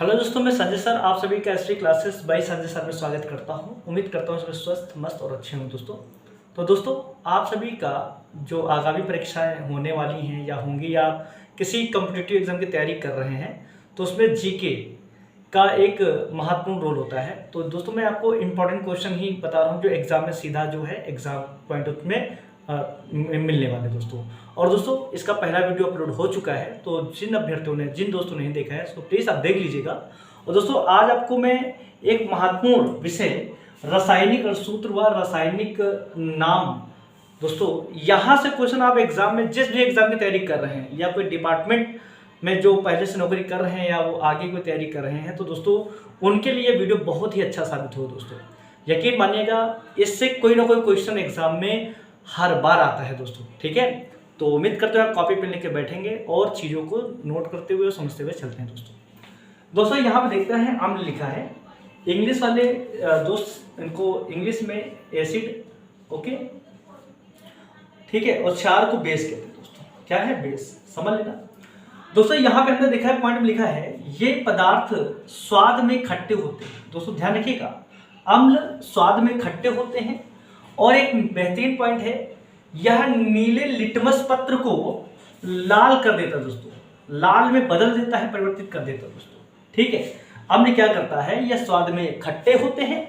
Hello दोस्तों, मैं Sanjay sir आप सभी का ST classes by Sanjay sir में स्वागत करता हूं। उम्मीद करता हूं सभी स्वस्थ मस्त और अच्छे हों दोस्तों। तो दोस्तों, आप सभी का जो आगामी परीक्षाएं होने वाली हैं या होंगी या किसी कॉम्पिटिटिव एग्जाम की तैयारी कर रहे हैं तो उसमें जीके का एक महत्वपूर्ण रोल होता है। तो दोस्तों, मैं आपको इम्पोर्टेंट क्वेश्चन ही बता रहा हूँ जो एग्जाम में सीधा जो है एग्जाम पॉइंट ऑफ में मिलने वाले दोस्तों। और दोस्तों, इसका पहला वीडियो अपलोड हो चुका है, तो जिन अभ्यर्थियों ने जिन दोस्तों ने नहीं देखा है उसको प्लीज़ आप देख लीजिएगा। और दोस्तों, आज आपको मैं एक महत्वपूर्ण विषय रासायनिक सूत्र व रासायनिक नाम दोस्तों, यहाँ से क्वेश्चन आप एग्जाम में जिस भी एग्जाम की तैयारी कर रहे हैं या कोई डिपार्टमेंट में जो पहले से नौकरी कर रहे हैं या वो आगे कोई तैयारी कर रहे हैं, तो दोस्तों उनके लिए वीडियो बहुत ही अच्छा साबित हो दोस्तों। यकीन मानिएगा, इससे कोई ना कोई क्वेश्चन एग्जाम में हर बार आता है दोस्तों। ठीक है, तो उम्मीद करते हैं आप कॉपी पेन लेके बैठेंगे और चीज़ों को नोट करते हुए और समझते हुए चलते हैं दोस्तों। यहाँ पे देखते हैं अम्ल लिखा है। इंग्लिश वाले दोस्त इनको इंग्लिश में एसिड, ओके ठीक है, और क्षार को बेस कहते हैं दोस्तों। क्या है? बेस, समझ लेना दोस्तों। यहाँ पे हमने देखा है, पॉइंट में लिखा है ये पदार्थ स्वाद में खट्टे होते हैं दोस्तों, ध्यान रखिएगा। अम्ल स्वाद में खट्टे होते हैं। और एक बेहतरीन पॉइंट है, यह नीले लिटमस पत्र को लाल कर देता है दोस्तों, लाल में बदल देता है, परिवर्तित कर देता है दोस्तों। ठीक है, अम्ल क्या करता है, यह स्वाद में खट्टे होते हैं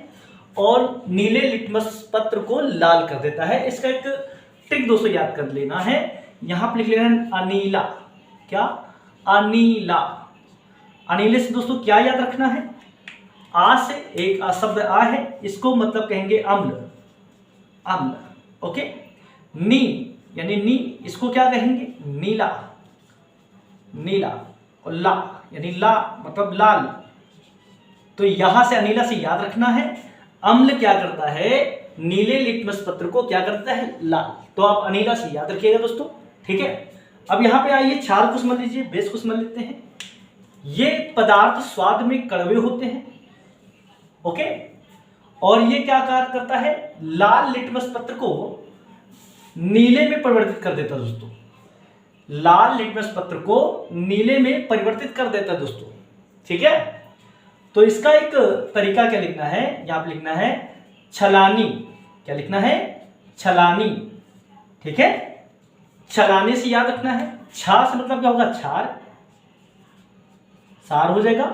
और नीले लिटमस पत्र को लाल कर देता है। इसका एक ट्रिक दोस्तों याद कर लेना है, यहां पर लिख लेना है अनीला। क्या? अनीला। अनीले से दोस्तों क्या याद रखना है? आ से एक शब्द आ है, इसको मतलब कहेंगे अम्ल, अम्ल, ओके। नी यानी नी, इसको क्या कहेंगे? नीला, नीला। और ला यानी ला मतलब लाल। तो यहां से अनीला से याद रखना है, अम्ल क्या करता है, नीले लिटमस पत्र को क्या करता है, लाल। तो आप अनीला से याद रखिएगा दोस्तों। ठीक है, अब यहां पे आइए, क्षार को समझ लीजिए, बेस को समझ लेते हैं। ये पदार्थ स्वाद में कड़वे होते हैं, ओके। और ये क्या कार्य करता है, लाल लिटमस पत्र को नीले में परिवर्तित कर देता है दोस्तों, लाल लिटमस पत्र को नीले में परिवर्तित कर देता है दोस्तों। ठीक है, तो इसका एक तरीका क्या लिखना है, यहां पे लिखना है छलानी। क्या लिखना है? छलानी। ठीक है, छलानी से याद रखना है। छा से मतलब क्या होगा? क्षार, सार हो जाएगा।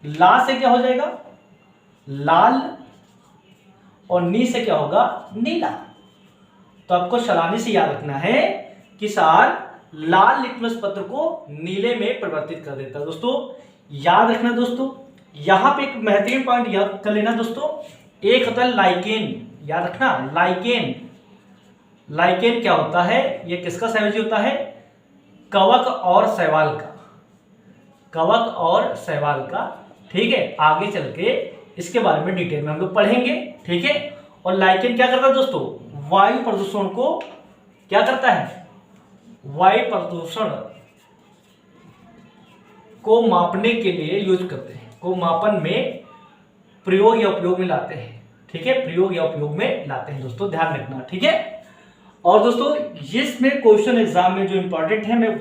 ला से क्या हो जाएगा? लाल। और नी से क्या होगा? नीला। तो आपको छलानी से याद रखना है कि सार लाल लिटमस पत्र को नीले में परिवर्तित कर देता है दोस्तों। याद रखना दोस्तों, यहां पे एक महत्वपूर्ण पॉइंट याद कर लेना दोस्तों, एक होता है लाइकेन। याद रखना, लाइकेन। लाइकेन क्या होता है? ये किसका सहयोजी होता है? कवक और शैवाल का, कवक और शैवाल का। ठीक है, आगे चल के इसके बारे में डिटेल में हम लोग पढ़ेंगे। ठीक है, और लाइकेन क्या करता है दोस्तों? वायु प्रदूषण को क्या करता है? वायु प्रदूषण को मापने के लिए यूज करते हैं, को मापन में प्रयोग या उपयोग में लाते हैं। ठीक है, प्रयोग या उपयोग में लाते हैं दोस्तों, ध्यान रखना। ठीक है, और दोस्तों जिसमें क्वेश्चन एग्जाम में जो इंपॉर्टेंट है मैं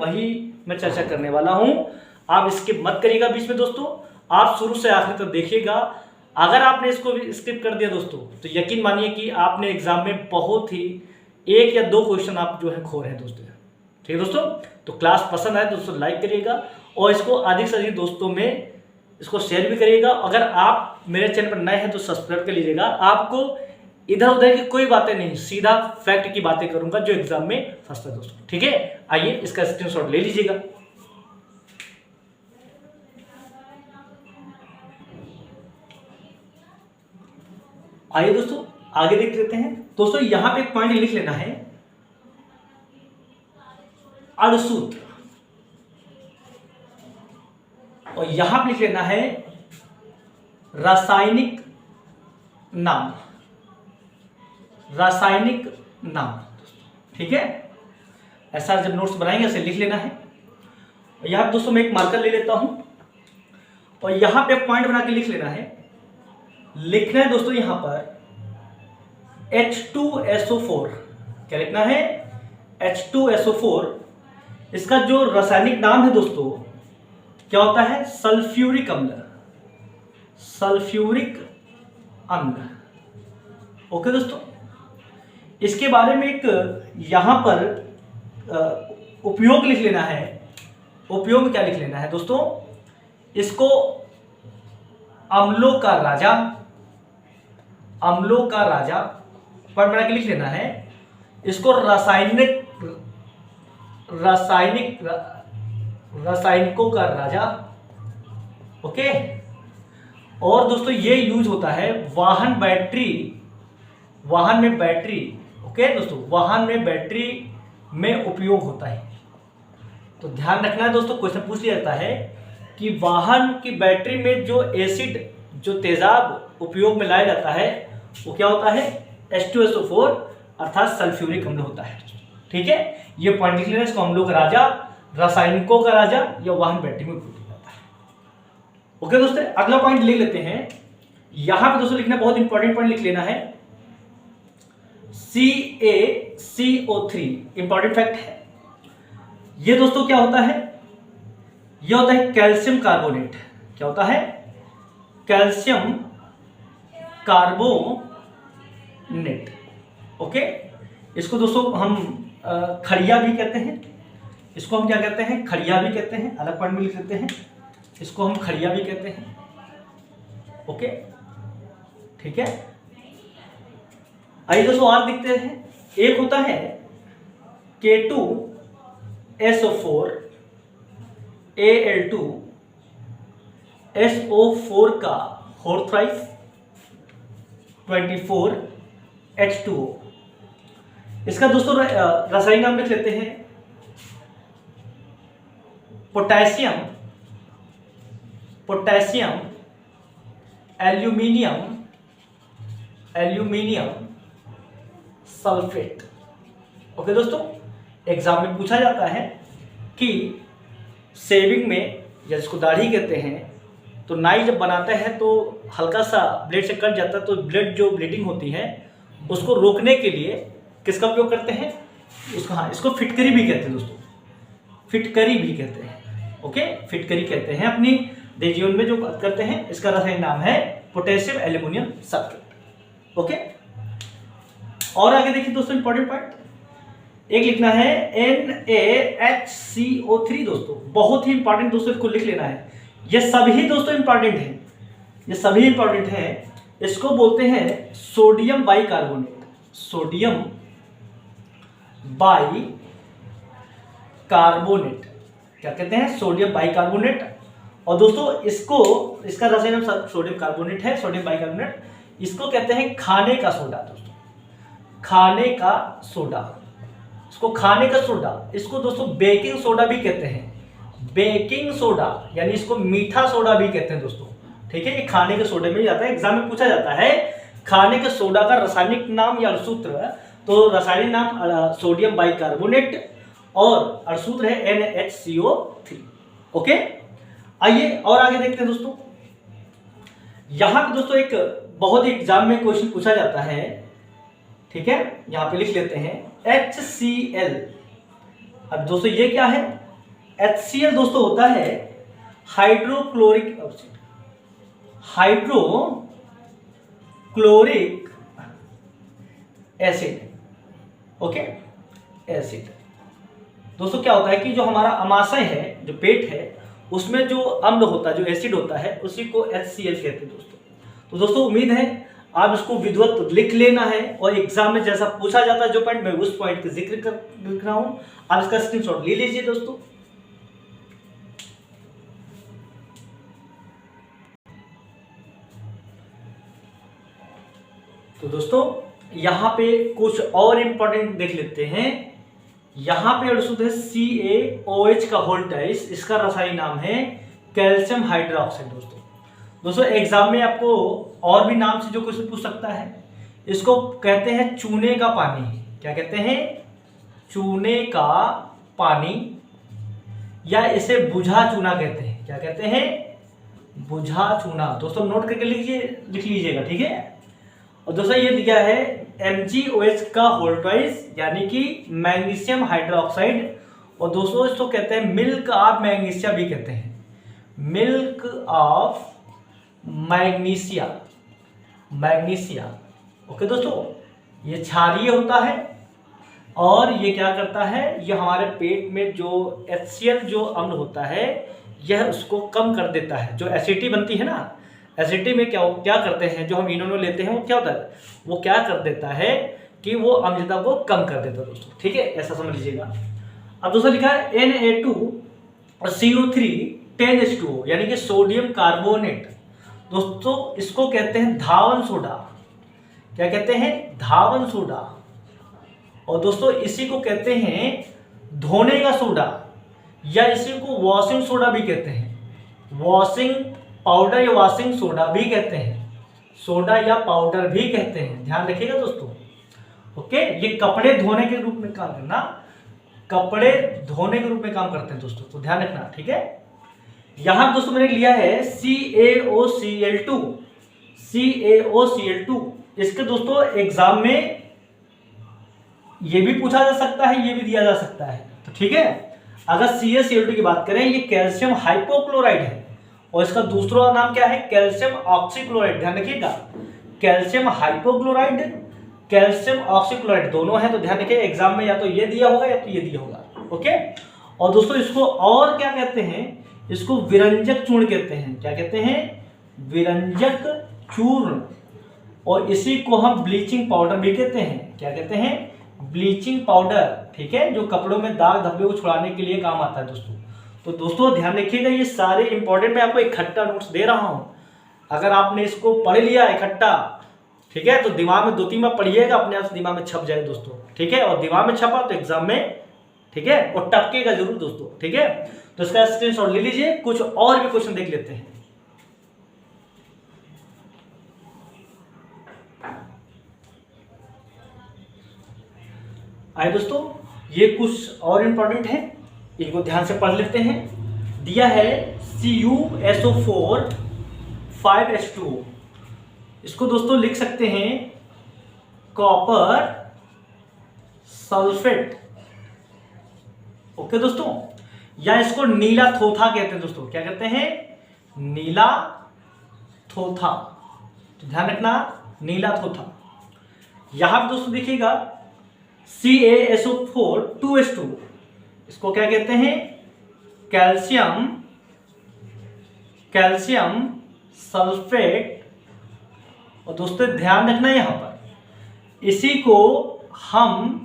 मैं चर्चा करने वाला हूं। आप स्किप मत करिएगा बीच में दोस्तों, आप शुरू से आखिर तक देखिएगा। अगर आपने इसको भी स्किप कर दिया दोस्तों, तो यकीन मानिए कि आपने एग्जाम में बहुत ही एक या दो क्वेश्चन आप जो है खो रहे हैं दोस्तों। ठीक है दोस्तों, तो क्लास पसंद आए दोस्तों लाइक करिएगा और इसको अधिक से अधिक दोस्तों में इसको शेयर भी करिएगा। अगर आप मेरे चैनल पर नए हैं तो सब्सक्राइब कर लीजिएगा। आपको इधर उधर की कोई बातें नहीं, सीधा फैक्ट की बातें करूंगा जो एग्जाम में फंसता है दोस्तों। ठीक है, आइए इसका स्क्रीनशॉट ले लीजिएगा। आइए दोस्तों आगे देख लेते हैं। दोस्तों यहां पे एक पॉइंट लिख लेना है, अणुसूत्र। और यहां पे लिख लेना है रासायनिक नाम, रासायनिक नाम। ठीक है, ऐसा जब नोट्स बनाएंगे ऐसे लिख लेना है। और यहां दोस्तों मैं एक मार्कर ले लेता हूं और यहां पे पॉइंट बना के लिख लेना है। लिखना है दोस्तों यहां पर H2SO4। क्या लिखना है? H2SO4। इसका जो रासायनिक नाम है दोस्तों क्या होता है? सल्फ्यूरिक अम्ल, सल्फ्यूरिक अम्ल। ओके दोस्तों, इसके बारे में एक यहां पर उपयोग लिख लेना है। उपयोग क्या लिख लेना है दोस्तों? इसको अम्लों का राजा, अम्लों का राजा पढ़ बना के लिख लेना है। इसको रासायनिकों का राजा। ओके। और दोस्तों ये यूज होता है वाहन में बैटरी। ओके दोस्तों, वाहन में बैटरी में उपयोग होता है। तो ध्यान रखना है दोस्तों, क्वेश्चन पूछ लिया जाता है कि वाहन की बैटरी में जो एसिड, जो तेजाब उपयोग में लाया जाता है वो क्या होता है? H2SO4 अर्थात सल्फ्यूरिक अम्ल होता है। ठीक है, ये पॉइंट लिख लेना। इसको अम्लों का राजा, रासायनिकों का राजा या वाहन बैटरी में उपयोग किया जाता है। ओके दोस्तों, अगला पॉइंट ले लेते हैं। यहां पे दोस्तों लिखना, बहुत इंपॉर्टेंट पॉइंट लिख लेना है, CaCO3 इंपॉर्टेंट फैक्ट है। ये दोस्तों क्या होता है? ये होता है कैल्शियम कार्बोनेट। क्या होता है? Calcium carbonate. ओके, इसको दोस्तों हम खड़िया भी कहते हैं। इसको हम क्या कहते हैं? खड़िया भी कहते हैं। अलग पॉइंट में लिख लेते हैं, इसको हम खड़िया भी कहते हैं। ओके, ठीक है। आइए दोस्तों और दिखते हैं। एक होता है K2SO4 Al2SO4 का होल थ्राइस 24H2O। इसका दोस्तों रासायनिक नाम लिख लेते हैं पोटेशियम एल्यूमिनियम सल्फेट। ओके दोस्तों, एग्जाम में पूछा जाता है कि शेविंग में, या जिसको दाढ़ी कहते हैं, तो नाई जब बनाते हैं तो हल्का सा ब्लेड से कट जाता है, तो ब्लड जो ब्लीडिंग होती है उसको रोकने के लिए किसका उपयोग करते हैं? इसको फिटकरी भी कहते हैं दोस्तों, फिटकरी भी कहते हैं। ओके, फिटकरी कहते हैं अपनी जीवन में जो करते हैं। इसका रासायनिक नाम है पोटेशियम एल्यूमिनियम सल्फेट। ओके, और आगे देखिए दोस्तों इंपॉर्टेंट पॉइंट एक लिखना है NaHCO3 दोस्तों, बहुत ही इंपॉर्टेंट दोस्तों, इसको लिख लेना है। ये सभी दोस्तों इंपॉर्टेंट हैं, ये सभी इंपॉर्टेंट हैं। इसको बोलते हैं सोडियम बाइकार्बोनेट, सोडियम बाइकार्बोनेट। क्या कहते हैं? Sodium bicarbonate. और दोस्तों इसका रासायनिक नाम सोडियम कार्बोनेट है, सोडियम बाइकार्बोनेट। इसको कहते हैं खाने का सोडा दोस्तों, खाने का सोडा। इसको खाने का सोडा, इसको दोस्तों बेकिंग सोडा भी कहते हैं, बेकिंग सोडा, यानी इसको मीठा सोडा भी कहते हैं दोस्तों। ठीक है, ये खाने के सोडे में जाता है। एग्जाम में पूछा जाता है खाने के सोडा का रासायनिक नाम या सूत्र, तो रासायनिक नाम सोडियम बाइकार्बोनेट और सूत्र है NaHCO3। ओके, आइए और आगे देखते हैं दोस्तों। यहां पे दोस्तों एक बहुत ही एग्जाम में क्वेश्चन पूछा जाता है। ठीक है, यहां पे लिख लेते हैं HCl। अब दोस्तों ये क्या है? HCl दोस्तों होता है hydrochloric acid, hydrochloric acid. Okay, acid दोस्तों क्या होता है कि जो हमारा अमाशय है, जो पेट है, उसमें जो अम्ल होता है, जो एसिड होता है, उसी को HCl कहते हैं दोस्तों। तो दोस्तों उम्मीद है आप इसको विधिवत लिख लेना है, और एग्जाम में जैसा पूछा जाता है जो पॉइंट, मैं उस पॉइंट का जिक्र कर रहा हूं। आप इसका स्क्रीनशॉट ले लीजिए दोस्तों। तो दोस्तों यहां पे कुछ और इंपॉर्टेंट देख लेते हैं। यहां पे शुद्ध है CaOH का होल टाइस, इसका रासायनिक नाम है कैल्शियम हाइड्रोक्साइड दोस्तों एग्जाम में आपको और भी नाम से जो क्वेश्चन पूछ सकता है। इसको कहते हैं चूने का पानी। क्या कहते हैं? चूने का पानी, या इसे बुझा चूना कहते हैं। क्या कहते हैं? बुझा चूना। दोस्तों नोट करके लिख लीजिएगा, ठीक है। और दोस्तों ये दिया है MgOH का होल ट्वाइस, यानी कि मैग्नीशियम हाइड्रोक्साइड। और दोस्तों इसको कहते हैं मिल्क ऑफ मैग्नीशिया भी कहते हैं, milk of magnesia. Magnesia, okay दोस्तों, ये क्षारीय होता है और ये क्या करता है, ये हमारे पेट में जो HCl जो अम्ल होता है यह उसको कम कर देता है। जो एसिडिटी बनती है ना, एसिडिटी में क्या करते हैं, जो हम इनोनो लेते हैं वो क्या होता है, वो क्या कर देता है कि वो अम्लता को कम कर देता है दोस्तों। ठीक है, ऐसा समझ लीजिएगा। अब दोस्तों लिखा है Na2CO3 10H2O, यानी कि सोडियम कार्बोनेट। दोस्तों इसको कहते हैं धावन सोडा। क्या कहते हैं, धावन सोडा। और दोस्तों इसी को कहते हैं धोने का सोडा, या इसी को वॉशिंग सोडा भी कहते हैं। वॉशिंग पाउडर या वॉशिंग सोडा भी कहते हैं, सोडा या पाउडर भी कहते हैं, ध्यान रखिएगा दोस्तों। ओके, ये कपड़े धोने के रूप में काम करना, कपड़े धोने के रूप में काम करते हैं दोस्तों, तो ध्यान रखना। ठीक है, यहां दोस्तों मैंने लिया है CaOCl2। CaOCl2, इसके दोस्तों एग्जाम में ये भी पूछा जा सकता है, ये भी दिया जा सकता है। तो ठीक है, अगर CaCl2 की बात करें, ये कैल्शियम हाइपोक्लोराइड है और इसका दूसरा नाम क्या है, कैल्शियम ऑक्सीक्लोराइड। ध्यान रखिएगा, कैल्शियम हाइपोक्लोराइड, कैल्शियम ऑक्सीक्लोराइड दोनों है। तो ध्यान रखिए, एग्जाम में या तो ये दिया होगा या तो ये दिया होगा। ओके, और दोस्तों इसको और क्या कहते हैं, इसको विरंजक चूर्ण कहते हैं। क्या कहते हैं, विरंजक चूर्ण। और इसी को हम ब्लीचिंग पाउडर भी कहते हैं। क्या कहते हैं, ब्लीचिंग पाउडर। ठीक है, जो कपड़ों में दाग धब्बे को छुड़ाने के लिए काम आता है दोस्तों। तो दोस्तों ध्यान रखिएगा, ये सारे इंपॉर्टेंट, मैं आपको इकट्ठा नोट्स दे रहा हूं। अगर आपने इसको पढ़ लिया इकट्ठा, ठीक है, तो दिमाग में 2-3 बार पढ़िएगा, अपने आप से दिमाग में छप जाएगा दोस्तों। ठीक है, और दिमाग में छपा तो एग्जाम में, ठीक है, और टपकेगा जरूर दोस्तों। ठीक है, तो इसका स्क्रीनशॉट ले लीजिए। कुछ और भी क्वेश्चन देख लेते हैं। आइए दोस्तों, ये कुछ और इंपॉर्टेंट है, इनको ध्यान से पढ़ लेते हैं। दिया है CuSO4 5H2O। इसको दोस्तों लिख सकते हैं कॉपर सल्फेट। ओके दोस्तों, या इसको नीला थोथा कहते हैं दोस्तों। क्या कहते हैं, नीला थोथा। तो ध्यान रखना, नीला थोथा। यहां पर दोस्तों देखिएगा CaSO4 2H2, इसको क्या कहते हैं, कैल्शियम सल्फेट। और दोस्तों ध्यान रखना, यहां पर इसी को हम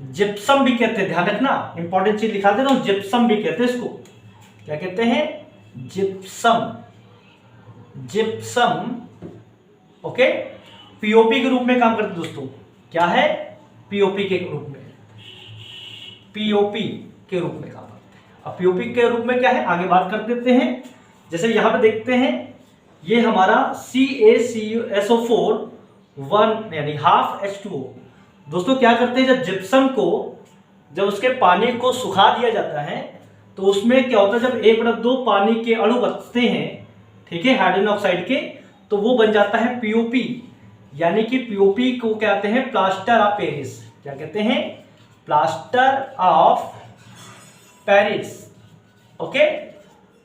जिप्सम भी कहते हैं। ध्यान रखना, इंपॉर्टेंट चीज दिखा दे रहा हूं, जिप्सम भी कहते हैं इसको। क्या कहते हैं, जिप्सम। जिप्सम, ओके, पीओपी के रूप में काम करते दोस्तों। क्या है, पीओपी के रूप में, पीओपी के रूप में काम करते हैं। अब पीओपी के रूप में क्या है, आगे बात कर देते हैं। जैसे यहां पे देखते हैं, ये हमारा CaCSO4 1 यानी हाफ H2O। दोस्तों क्या करते हैं, जब जिप्सम को, जब उसके पानी को सुखा दिया जाता है तो उसमें क्या होता है, जब 1/2 पानी के अणु बचते हैं, ठीक है, हाइड्रोजन ऑक्साइड के, तो वो बन जाता है पीओपी। यानी कि पीओपी को क्या कहते हैं, प्लास्टर ऑफ पेरिस। क्या कहते हैं, प्लास्टर ऑफ पेरिस। ओके,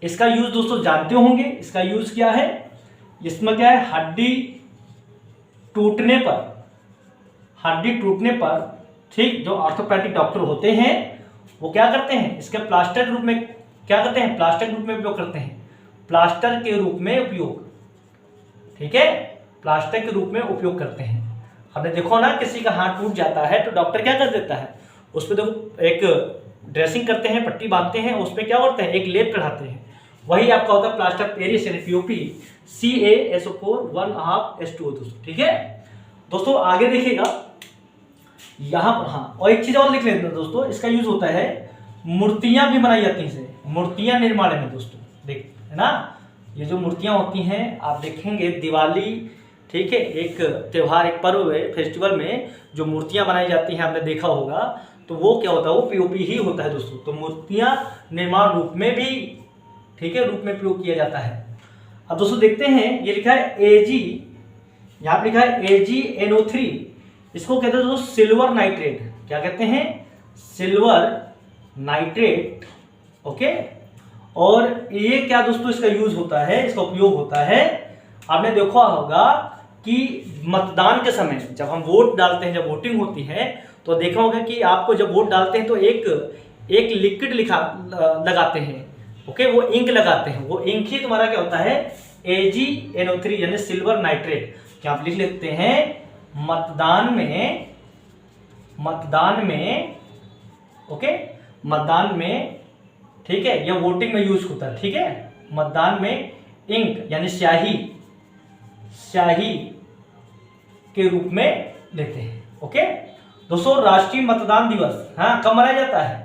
इसका यूज दोस्तों जानते होंगे। इसका यूज क्या है, इसमें क्या है, हड्डी टूटने पर, ठीक, जो ऑर्थोपेडिक डॉक्टर होते हैं वो क्या करते हैं, इसके प्लास्टर के रूप में क्या करते हैं, प्लास्टर के रूप में उपयोग करते हैं। प्लास्टर के रूप में उपयोग, ठीक है, प्लास्टर के रूप में उपयोग करते हैं। हमने देखो ना, किसी का हाथ टूट जाता है तो डॉक्टर क्या कर देता है, उस पर देखो एक ड्रेसिंग करते हैं, पट्टी बांधते हैं, उसमें क्या करते हैं, एक लेप चढ़ाते हैं। वही आपका होता है प्लास्टर पेरिस यानी पीओपी, CaSO4 1/2H2O दोस्तों। ठीक है दोस्तों, आगे देखिएगा यहां पर। हाँ, और एक चीज और लिख लेते हैं दोस्तों, इसका यूज होता है, मूर्तियां भी बनाई जाती हैं, मूर्तियां निर्माण में दोस्तों। देख, है ना, ये जो मूर्तियां होती हैं, आप देखेंगे दिवाली, ठीक है, एक त्योहार, एक पर्व है, फेस्टिवल में जो मूर्तियां बनाई जाती हैं, आपने देखा होगा, तो वो क्या होता है, वो पीओपी ही होता है दोस्तों। तो मूर्तियां निर्माण रूप में भी, ठीक है, रूप में प्रयोग किया जाता है। अब दोस्तों देखते हैं, ये लिखा है Ag, यहाँ पे लिखा है AgNO3, इसको कहते हैं दोस्तों सिल्वर नाइट्रेट। क्या कहते हैं, सिल्वर नाइट्रेट। ओके, और ये क्या दोस्तों इसका यूज होता है, इसका उपयोग होता है, आपने देखा होगा कि मतदान के समय जब हम वोट डालते हैं, जब वोटिंग होती है तो देखा होगा कि आपको जब वोट डालते हैं तो एक लिक्विड लगाते हैं, ओके, वो इंक लगाते हैं। वो इंक ही तुम्हारा क्या होता है, AgNO3 यानी सिल्वर नाइट्रेट, क्या आप लिख लेते हैं मतदान में, ओके, मतदान में, ठीक है, या वोटिंग में यूज होता है, ठीक है। मतदान में इंक यानी स्याही के रूप में लेते हैं, ओके। दोस्तों राष्ट्रीय मतदान दिवस कब मनाया जाता है,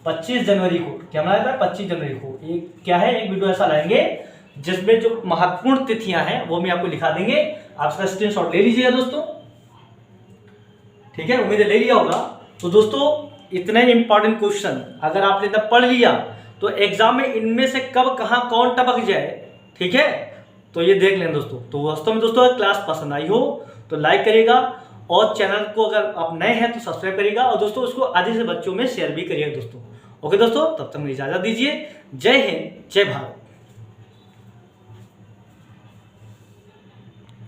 25 जनवरी को। क्या मनाया जाता है, 25 जनवरी को। एक क्या है, एक वीडियो ऐसा लाएंगे जिसमें जो महत्वपूर्ण तिथियां हैं वो मैं आपको लिखा देंगे, आप इसका स्क्रीनशॉट ले लीजिएगा दोस्तों, ठीक है, उम्मीद है ले लिया होगा। तो दोस्तों इतने इंपॉर्टेंट क्वेश्चन अगर आपने तब पढ़ लिया तो एग्जाम में इनमें से कब कहां कौन टपक जाए, ठीक है, तो ये देख लें दोस्तों। तो वास्तव में दोस्तों अगर क्लास पसंद आई हो तो लाइक करिएगा और चैनल को अगर आप नए हैं तो सब्सक्राइब करिएगा और दोस्तों उसको अधिक से बच्चों में शेयर भी करिएगा दोस्तों। ओके दोस्तों, तब तक मुझे इजाजत दीजिए। जय हिंद, जय भारत।